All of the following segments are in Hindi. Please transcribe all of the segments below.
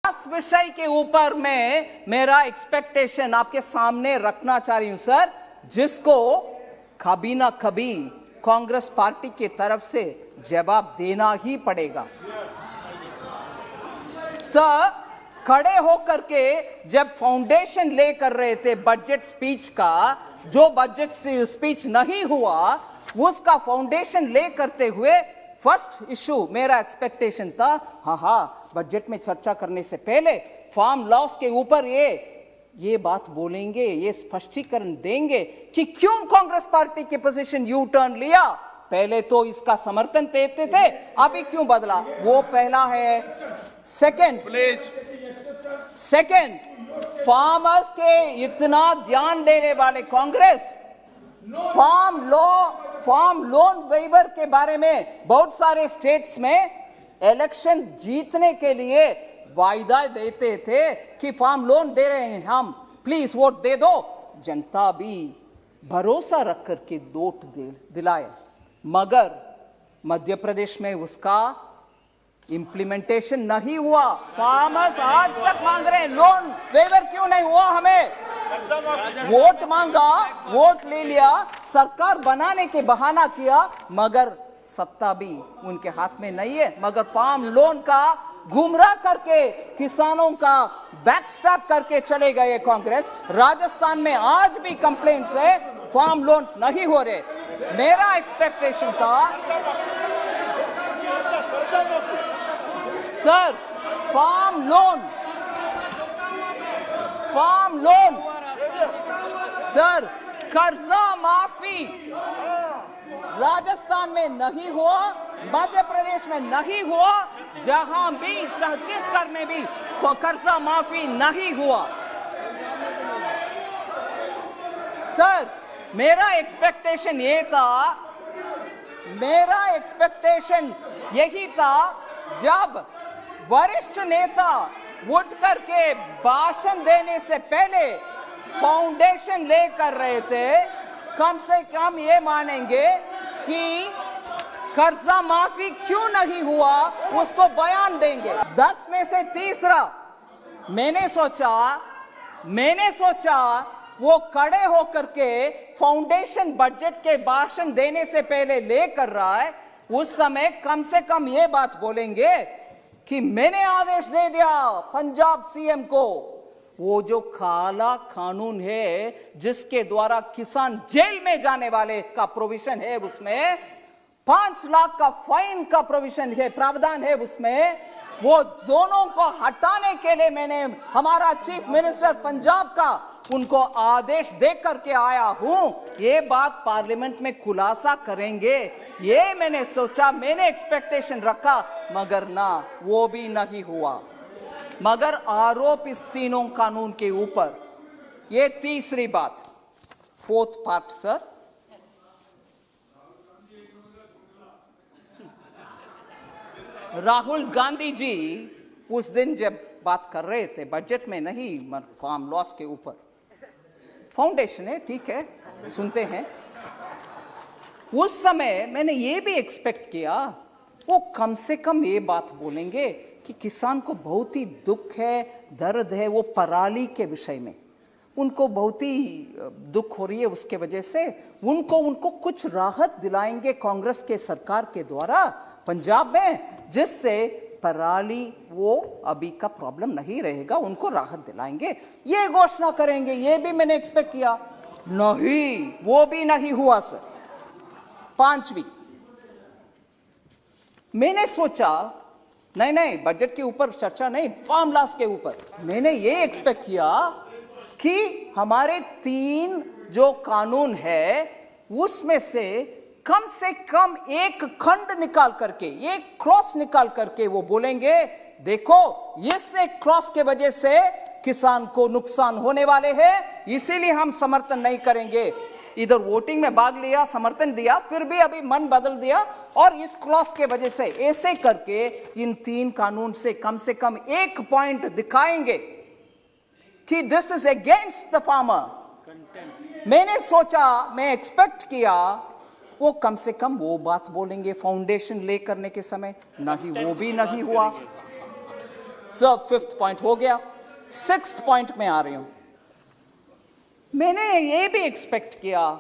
इस विषय के ऊपर मैं मेरा एक्सपेक्टेशन आपके सामने रखना चाह रही हूं सर, जिसको कभी ना कभी कांग्रेस पार्टी की तरफ से जवाब देना ही पड़ेगा। सर, खड़े होकर के जब फाउंडेशन ले कर रहे थे बजट स्पीच का, जो बजट स्पीच नहीं हुआ उसका फाउंडेशन ले करते हुए फर्स्ट इशू मेरा एक्सपेक्टेशन था, हाँ बजट में चर्चा करने से पहले फार्म लॉस के ऊपर ये बात बोलेंगे, ये स्पष्टीकरण देंगे कि क्यों कांग्रेस पार्टी की पोजीशन यू टर्न लिया। पहले तो इसका समर्थन देते थे, अभी क्यों बदला, वो पहला है। सेकंड, फार्मर्स के इतना ध्यान देने वाले कांग्रेस फार्म लोन वेवर के बारे में बहुत सारे स्टेट्स में इलेक्शन जीतने के लिए वायदा देते थे कि फार्म लोन दे रहे हैं हम, प्लीज वोट दे दो। जनता भी भरोसा रख करके वोट दिलाए, मगर मध्य प्रदेश में उसका इंप्लीमेंटेशन नहीं हुआ। फार्मर्स आज तक मांग रहे हैं लोन वेवर, क्यों नहीं हुआ? हमें वोट मांगा, वोट ले लिया, सरकार बनाने के बहाना किया, मगर सत्ता भी उनके हाथ में नहीं है। मगर फार्म लोन का गुमराह करके किसानों का बैकस्टैप करके चले गए कांग्रेस। राजस्थान में आज भी कंप्लेंट्स है, फार्म लोन्स नहीं हो रहे। मेरा एक्सपेक्टेशन था सर, फार्म लोन सर, कर्जा माफी राजस्थान में नहीं हुआ, मध्य प्रदेश में नहीं हुआ, जहां भी छत्तीसगढ़ में भी कर्जा माफी नहीं हुआ। सर, मेरा एक्सपेक्टेशन यही था जब वरिष्ठ नेता उठ करके भाषण देने से पहले फाउंडेशन ले कर रहे थे, कम से कम ये मानेंगे कि कर्जा माफी क्यों नहीं हुआ, उसको बयान देंगे। 10 में से तीसरा मैंने सोचा वो खड़े होकर के फाउंडेशन बजट के भाषण देने से पहले ले कर रहा है, उस समय कम से कम ये बात बोलेंगे कि मैंने आदेश दे दिया पंजाब सीएम को, वो जो काला कानून है जिसके द्वारा किसान जेल में जाने वाले का प्रोविजन है, उसमें 5 लाख का फाइन का प्रोविजन है, प्रावधान है उसमें, वो दोनों को हटाने के लिए मैंने हमारा चीफ मिनिस्टर पंजाब का उनको आदेश दे करके आया हूं। ये बात पार्लियामेंट में खुलासा करेंगे, ये मैंने सोचा, मैंने एक्सपेक्टेशन रखा, मगर ना, वो भी नहीं हुआ। मगर आरोप इस तीनों कानून के ऊपर, ये तीसरी बात, fourth part sir, Rahul Gandhi ji उस दिन जब बात कर रहे थे बजट में नहीं, फार्म लॉस के ऊपर, फाउंडेशन है, ठीक है, सुनते हैं, उस समय मैंने ये भी एक्सपेक्ट किया वो कम से कम ये बात बोलेंगे कि किसान को बहुत ही दुख है, दर्द है, वो पराली के विषय में उनको बहुत ही दुख हो रही है, उसके वजह से उनको कुछ राहत दिलाएंगे कांग्रेस के सरकार के द्वारा पंजाब में, जिससे पराली वो अभी का प्रॉब्लम नहीं रहेगा, उनको राहत दिलाएंगे, ये घोषणा करेंगे। ये भी मैंने एक्सपेक्ट किया, नहीं, वो भी नहीं हुआ सर। पांचवी, मैंने सोचा नहीं बजट के ऊपर चर्चा नहीं, फार्म लॉस के ऊपर मैंने ये एक्सपेक्ट किया कि हमारे 3 जो कानून है उसमें से कम एक खंड निकाल करके, एक क्लॉज निकाल करके वो बोलेंगे देखो इससे क्लॉज के वजह से किसान को नुकसान होने वाले हैं, इसीलिए हम समर्थन नहीं करेंगे। इधर वोटिंग में भाग लिया, समर्थन दिया, फिर भी अभी मन बदल दिया, और इस क्लॉज के वजह से ऐसे करके इन 3 कानून से कम एक पॉइंट दिखाएंगे कि this is against the farmer. मैंने सोचा, मैं एक्सपेक्ट किया वो कम से कम वो बात बोलेंगे फाउंडेशन ले करने के समय, नहीं, वो भी नहीं हुआ। सब 5th पॉइंट हो गया। 6th पॉइंट में आ रही हूं। मैंने ये भी एक्सपेक्ट किया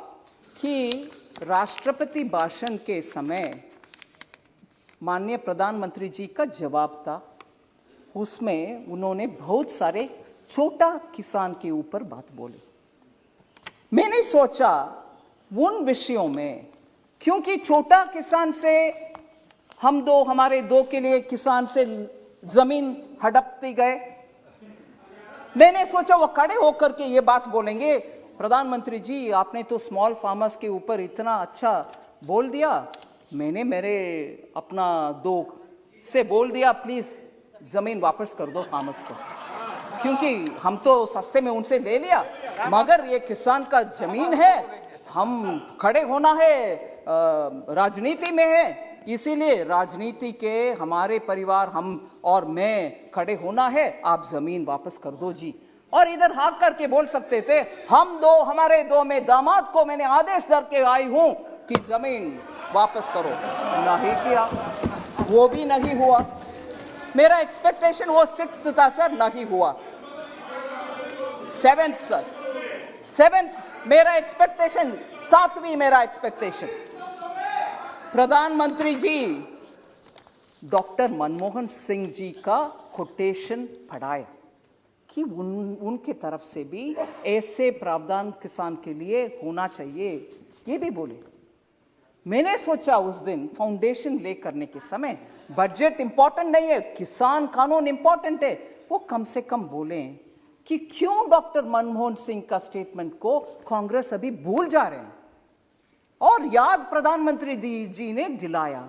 कि राष्ट्रपति भाषण के समय माननीय प्रधानमंत्री जी का जवाब था, उसमें उन्होंने बहुत सारे छोटा किसान के ऊपर बात बोली। मैंने सोचा उन विषयों में, क्योंकि छोटा किसान से हमारे दो के लिए किसान से जमीन हड़पती गए, मैंने सोचा वो खड़े होकर के ये बात बोलेंगे, प्रधानमंत्री जी आपने तो स्मॉल फार्मर्स के ऊपर इतना अच्छा बोल दिया, मैंने मेरे अपना दो से बोल दिया प्लीज जमीन वापस कर दो फार्मर्स को, क्योंकि हम तो सस्ते में उनसे ले लिया, मगर ये किसान का जमीन है, हम खड़े होना है, राजनीति में है, इसीलिए राजनीति के हमारे परिवार हम और मैं खड़े होना है, आप जमीन वापस कर दो जी। और इधर हाथ करके बोल सकते थे हमारे दो में दामाद को मैंने आदेश दर के आई हूं कि जमीन वापस करो, नहीं किया, वो भी नहीं हुआ। मेरा एक्सपेक्टेशन वो 6th था सर, नहीं हुआ। 7th सर, 7th मेरा एक्सपेक्टेशन, 7वीं मेरा एक्सपेक्टेशन, प्रधानमंत्री जी डॉक्टर मनमोहन सिंह जी का कोटेशन पढ़ाया कि उनके तरफ से भी ऐसे प्रावधान किसान के लिए होना चाहिए, ये भी बोले। मैंने सोचा उस दिन फाउंडेशन ले करने के समय बजट इंपॉर्टेंट नहीं है, किसान कानून इंपॉर्टेंट है, वो कम से कम बोले कि क्यों डॉक्टर मनमोहन सिंह का स्टेटमेंट को कांग्रेस अभी भूल जा रहे हैं, और याद प्रधानमंत्री जी ने दिलाया।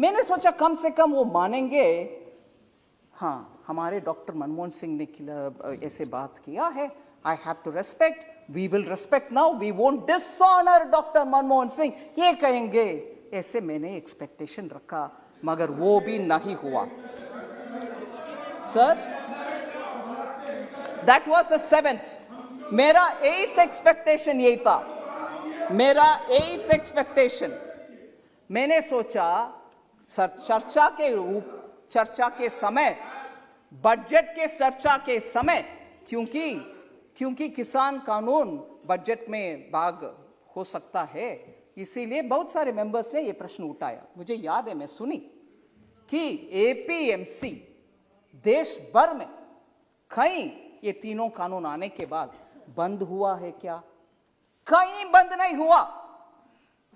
मैंने सोचा कम से कम वो मानेंगे, हाँ हमारे डॉक्टर मनमोहन सिंह ने ऐसे बात किया है, I have to respect, we will respect now, we won't dishonour doctor Manmohan Singh, ये कहेंगे, ऐसे मैंने एक्सपेक्टेशन रखा, मगर वो भी नहीं हुआ sir. That was the 7th। मेरा 8th एक्सपेक्टेशन यही था, मेरा 8th एक्सपेक्टेशन, मैंने सोचा चर्चा के समय, बजट के चर्चा के समय, क्योंकि किसान कानून बजट में भाग हो सकता है, इसीलिए बहुत सारे मेंबर्स ने यह प्रश्न उठाया। मुझे याद है मैं सुनी कि एपीएमसी देश भर में कहीं ये तीनों कानून आने के बाद बंद हुआ है क्या? कहीं बंद नहीं हुआ।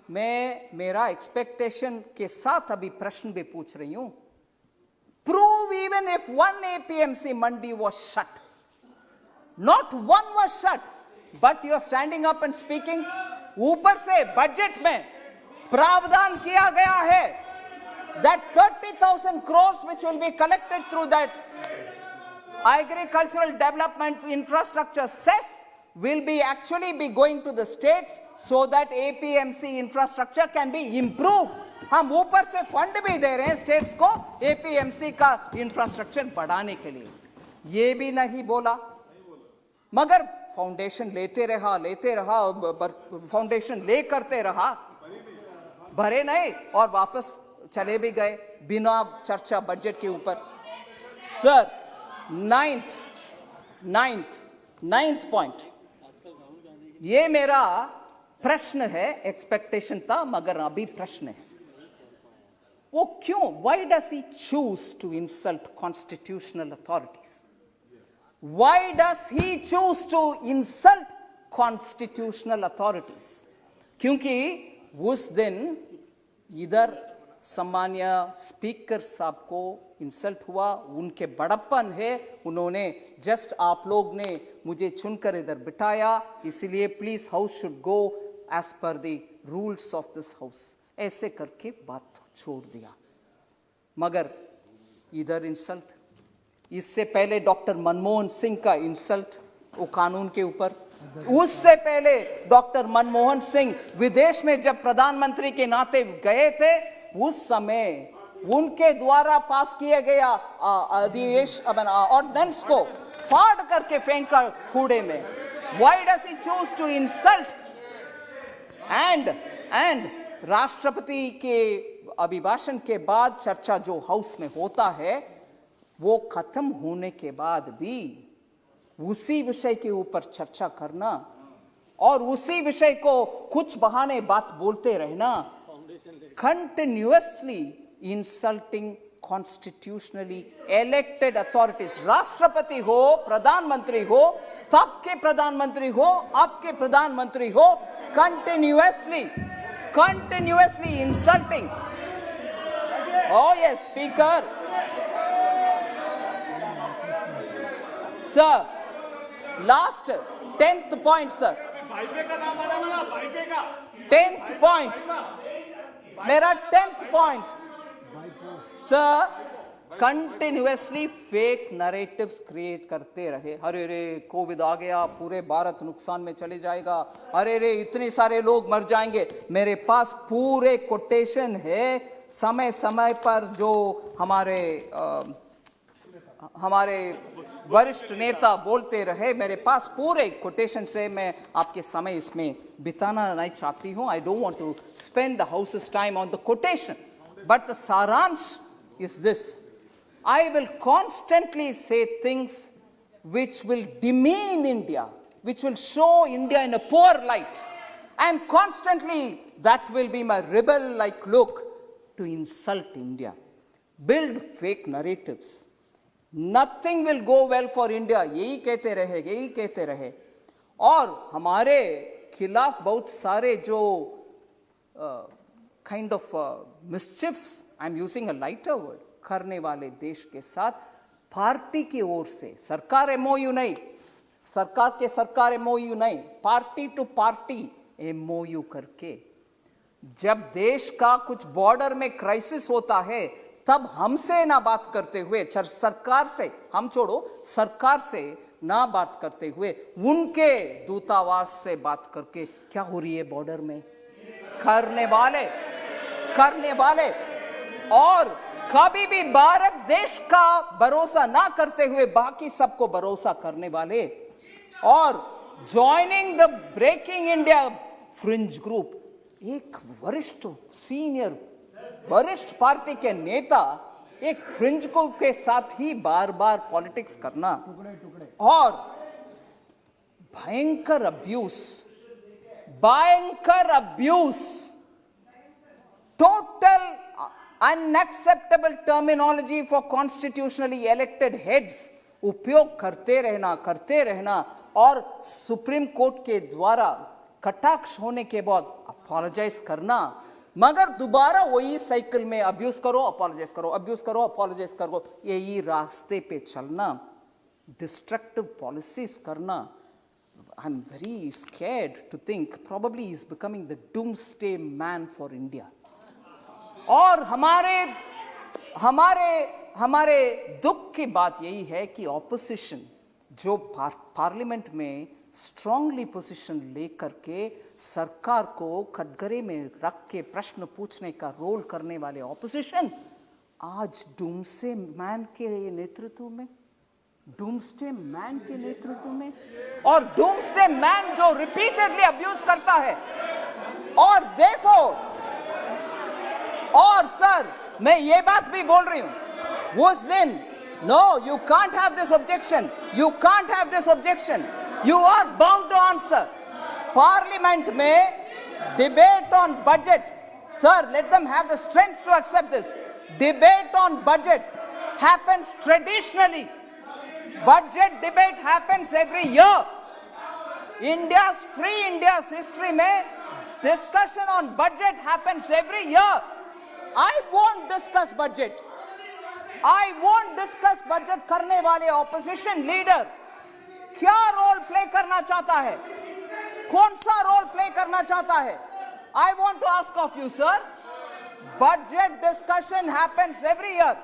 मैं मेरा एक्सपेक्टेशन के साथ अभी प्रश्न भी पूछ रही हूं, prove even if one APMC mandi was shut, not one was shut, but you're standing up and speaking, ऊपर से बजट में प्रावधान किया गया है that 30,000 crores which will be collected through that agricultural development infrastructure cess will be actually be going to the states so that APMC infrastructure can be improved. हम ऊपर से फंड भी दे रहे हैं स्टेट्स को एपीएमसी का इंफ्रास्ट्रक्चर बढ़ाने के लिए, ये भी नहीं बोला, मगर फाउंडेशन लेते रहा, फाउंडेशन ले करते रहा, भरे नहीं और वापस चले भी गए बिना चर्चा बजट के ऊपर। सर 9th पॉइंट, ये मेरा प्रश्न है, एक्सपेक्टेशन था मगर अभी प्रश्न है, वो क्यों, why does he choose to insult constitutional authorities? Why does he choose to insult constitutional authorities? क्योंकि उस दिन इधर सम्मान्य स्पीकर साहब को इंसल्ट हुआ, उनके बड़प्पन है, उन्होंने जस्ट आप लोग ने मुझे चुनकर इधर बिठाया, इसलिए please house should go as per the rules of this house, ऐसे करके बात छोड़ दिया। मगर इधर इंसल्ट, इससे पहले डॉक्टर मनमोहन सिंह का इंसल्ट वो कानून के ऊपर, उससे पहले डॉक्टर मनमोहन सिंह विदेश में जब प्रधानमंत्री के नाते गए थे, उस समय उनके द्वारा पास किए गया ऑर्डिनेंस को फाड़ करके फेंका कूड़े में। Why does he choose to insult? And राष्ट्रपति के अभिभाषण के बाद चर्चा जो हाउस में होता है, वो खत्म होने के बाद भी उसी विषय के ऊपर चर्चा करना और उसी विषय को कुछ बहाने बात बोलते रहना, continuously insulting constitutionally elected authorities, राष्ट्रपति हो, प्रधानमंत्री हो, तब के प्रधानमंत्री हो, अब के प्रधानमंत्री हो, continuously insulting. Oh yes, speaker. Sir, last 10th point, sir. 10th point. मेरा 10th point. Sir, continuously fake narratives create करते रहे। अरे रे कोविड आ गया, पूरे भारत नुकसान में चले जाएगा, अरे रे इतने सारे लोग मर जाएंगे। मेरे पास पूरे कोटेशन है, समय समय पर जो हमारे वरिष्ठ नेता बोलते रहे, मेरे पास पूरे कोटेशन से। मैं आपके समय इसमें बिताना नहीं चाहती हूं। I don't want to spend the house's time on the quotation, but the सारांश is this: I will constantly say things which will demean India, which will show India in a poor light, and constantly that will be my rebel-like look to insult India, build fake narratives. Nothing will go well for India. यही कहते रहे और हमारे खिलाफ बहुत सारे जो kind of mischiefs, I'm using a lighter word, करने वाले देश के साथ पार्टी की ओर से, सरकार एमओयू नहीं, सरकार एमओयू नहीं, पार्टी टू पार्टी एमओयू करके, जब देश का कुछ बॉर्डर में क्राइसिस होता है तब हमसे ना बात करते हुए, सरकार से हम छोड़ो, सरकार से ना बात करते हुए उनके दूतावास से बात करके क्या हो रही है बॉर्डर में करने वाले और कभी भी भारत देश का भरोसा ना करते हुए बाकी सबको भरोसा करने वाले और joining the breaking India fringe group. एक वरिष्ठ पार्टी के नेता एक फ्रिंज ग्रुप के साथ ही बार बार पॉलिटिक्स करना और भयंकर abuse, total unacceptable terminology for constitutionally elected heads उपयोग करते रहना और सुप्रीम कोर्ट के द्वारा कटाक्ष होने के बाद अपोलोजाइज करना, मगर दोबारा वही साइकिल में अब्यूज करो, अपोलोजाइज करो, यही रास्ते पे चलना, डिस्ट्रक्टिव पॉलिसीज करना। I'm very scared to think probably he's becoming the doomsday man for India. और हमारे दुख की बात यही है कि ऑपोजिशन जो पार्लियामेंट में स्ट्रांगली पोजीशन लेकर के सरकार को कटघरे में रख के प्रश्न पूछने का रोल करने वाले ऑपोजिशन आज डूम्सडे मैन के नेतृत्व में और डूम्सडे मैन जो रिपीटेडली अब्यूज करता है और और सर मैं ये बात भी बोल रही हूं उस दिन, no you can't have this objection, you are bound to answer. Parliament में debate on budget, sir let them have the strength to accept this. Debate on budget happens traditionally, budget debate happens every year. India's history में discussion on budget happens every year. I won't discuss budget करने वाले ऑपोजिशन लीडर क्या रोल प्ले करना चाहता है, कौन सा रोल प्ले करना चाहता है? I want to ask of you, sir. Budget discussion happens every year.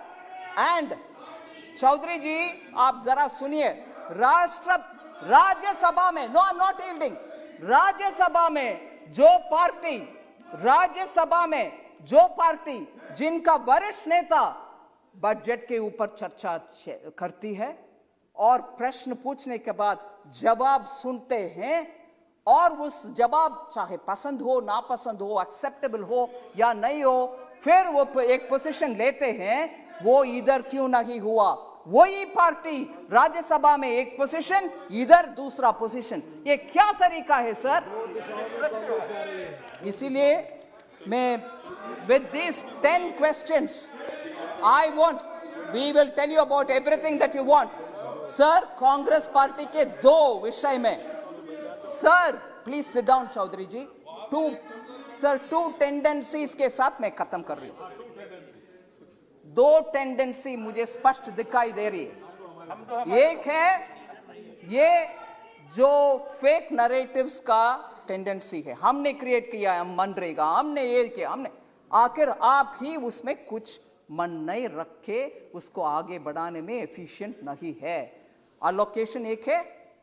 And Chaudhary जी आप जरा सुनिए, राज्यसभा में, no I am not yielding, Rajya Sabha में जो पार्टी जिनका वरिष्ठ नेता बजट के ऊपर चर्चा करती है और प्रश्न पूछने के बाद जवाब सुनते हैं और उस जवाब चाहे पसंद हो ना पसंद हो, एक्सेप्टेबल हो या नहीं हो, फिर वो एक पोजीशन लेते हैं, वो इधर क्यों नहीं हुआ, वही पार्टी राज्यसभा में एक पोजीशन, इधर दूसरा पोजीशन। ये क्या तरीका है सर? इसीलिए मैं with these 10 questions, I want, we will tell you about everything that you want. Sir, Congress party के दो विषय में, sir please sit down Chaudhary ji, two tendencies के साथ मैं खत्म कर रही हूं। दो टेंडेंसी मुझे स्पष्ट दिखाई दे रही है। एक है ये जो फेक नरेटिव्स का टेंडेंसी है, हमने क्रिएट किया है, हम मनरेगा, हमने ये किया, हमने, आखिर आप ही उसमें कुछ मन नहीं रखे, उसको आगे बढ़ाने में एफिशिएंट नहीं है। अलोकेशन एक है,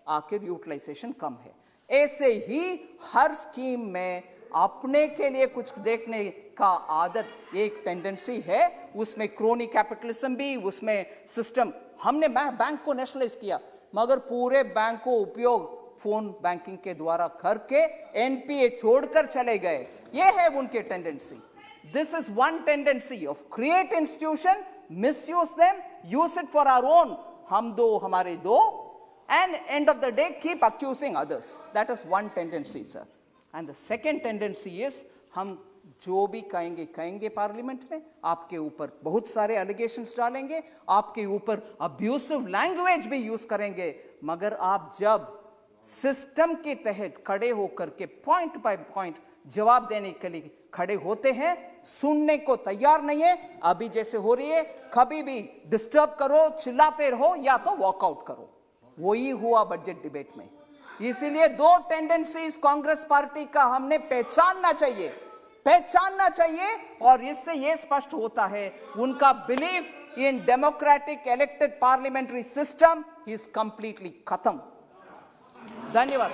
आखिर यूटिलाइजेशन कम है। ऐसे ही हर स्कीम में अपने के लिए कुछ देखने का आदत एक टेंडेंसी है, उसमें क्रोनी कैपिटलिज्म भी, उसमें सिस्टम, हमने बैंक को नेशनलाइज किया मगर पूरे बैंक को उपयोग फोन बैंकिंग के द्वारा करके एनपीए छोड़कर चले गए। ये है उनके tendency. This is one tendency of create institution, misuse them, use it for our own, हम दो हमारे दो, and end of the day keep accusing others. That is one tendency, sir. And the second tendency is हम जो भी कहेंगे पार्लियामेंट में, आपके ऊपर बहुत सारे एलिगेशंस डालेंगे, आपके ऊपर अब्यूसिव लैंग्वेज भी यूज करेंगे, मगर आप जब सिस्टम के तहत खड़े होकर के पॉइंट बाय पॉइंट जवाब देने के लिए खड़े होते हैं, सुनने को तैयार नहीं है। अभी जैसे हो रही है, कभी भी डिस्टर्ब करो, चिल्लाते रहो या तो वॉकआउट करो। वही हुआ बजट डिबेट में। इसीलिए दो टेंडेंसीज कांग्रेस पार्टी का हमने पहचानना चाहिए और इससे यह स्पष्ट होता है उनका belief in democratic elected parliamentary system is completely खत्म। धन्यवाद।